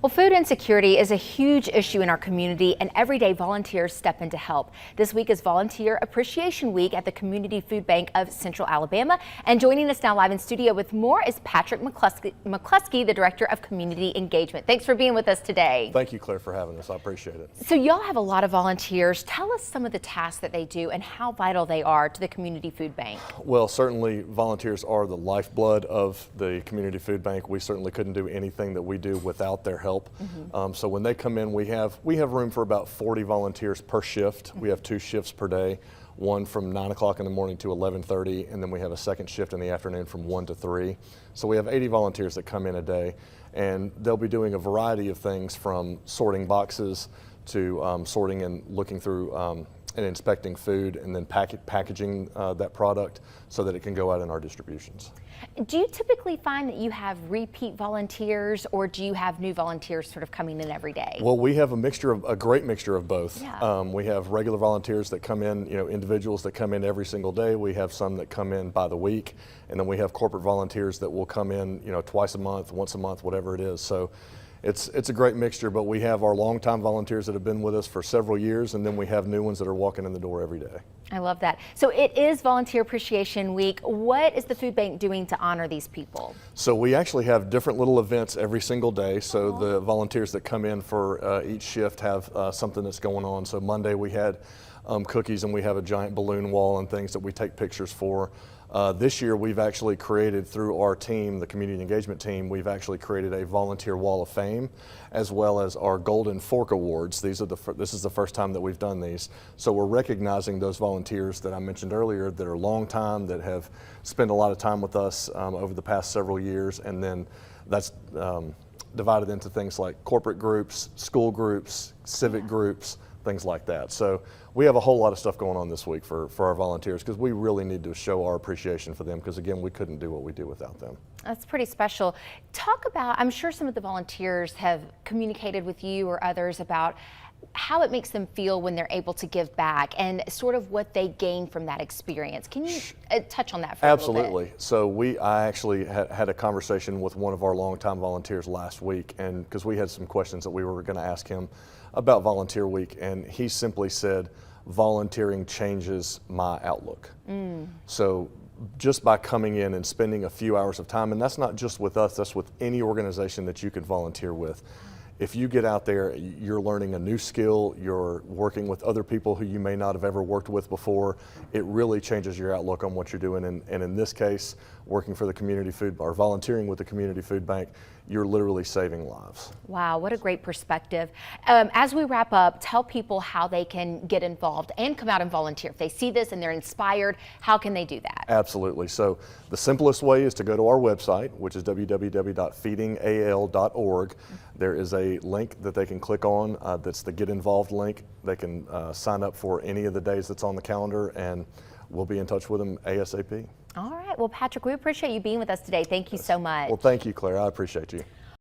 Well, food insecurity is a huge issue in our community, and every day volunteers step in to help. This week is Volunteer Appreciation Week at the Community Food Bank of Central Alabama. And joining us now live in studio with more is Patrick McCluskey, the Director of Community Engagement. Thanks for being with us today. Thank you, Claire, for having us. I appreciate it. So y'all have a lot of volunteers. Tell us some of the tasks that they do and how vital they are to the Community Food Bank. Well, certainly volunteers are the lifeblood of the Community Food Bank. We certainly couldn't do anything that we do without their help. So when they come in, we have room for about 40 volunteers per shift. We have 2 shifts per day, one from 9 o'clock in the morning to 11:30, and then we have a second shift in the afternoon from 1 to 3. So we have 80 volunteers that come in a day, and they'll be doing a variety of things from sorting boxes to sorting and looking through and inspecting food, and then packaging that product so that it can go out in our distributions. Do you typically find that you have repeat volunteers, or do you have new volunteers sort of coming in every day? Well, we have a great mixture of both. Yeah. We have regular volunteers that come in, individuals that come in every single day. We have some that come in by the week, and then we have corporate volunteers that will come in, twice a month, once a month, whatever it is. So it's a great mixture, but we have our longtime volunteers that have been with us for several years, and then we have new ones that are walking in the door every day. I love that. So it is Volunteer Appreciation Week. What is the food bank doing to honor these people? So we actually have different little events every single day. So the volunteers that come in for each shift have something that's going on. So Monday we had cookies, and we have a giant balloon wall and things that we take pictures for. This year we've actually created, through our team, the community engagement team, we've actually created a volunteer wall of fame, as well as our Golden Fork Awards. This is the first time that we've done these. So we're recognizing those volunteers that I mentioned earlier that are long time, that have spent a lot of time with us over the past several years, and then that's divided into things like corporate groups, school groups, civic groups, things like that. So we have a whole lot of stuff going on this week for our volunteers, because we really need to show our appreciation for them, because again, we couldn't do what we do without them. That's pretty special. Talk about, I'm sure some of the volunteers have communicated with you or others about how it makes them feel when they're able to give back and sort of what they gain from that experience. Can you touch on that for a little bit? Absolutely. So I actually had a conversation with one of our longtime volunteers last week, and because we had some questions that we were going to ask him about Volunteer Week, and he simply said, volunteering changes my outlook. So just by coming in and spending a few hours of time, and that's not just with us, that's with any organization that you can volunteer with. If you get out there, you're learning a new skill, you're working with other people who you may not have ever worked with before. It really changes your outlook on what you're doing. And in this case, working for the community food, or volunteering with the Community Food Bank, you're literally saving lives. Wow, what a great perspective. As we wrap up, tell people how they can get involved and come out and volunteer. If they see this and they're inspired, how can they do that? Absolutely. So the simplest way is to go to our website, which is www.feedingal.org. There is a link that they can click on. That's the Get Involved link. They can sign up for any of the days that's on the calendar, and we'll be in touch with them ASAP. All right. Well, Patrick, we appreciate you being with us today. Thank you so much. Well, thank you, Claire. I appreciate you.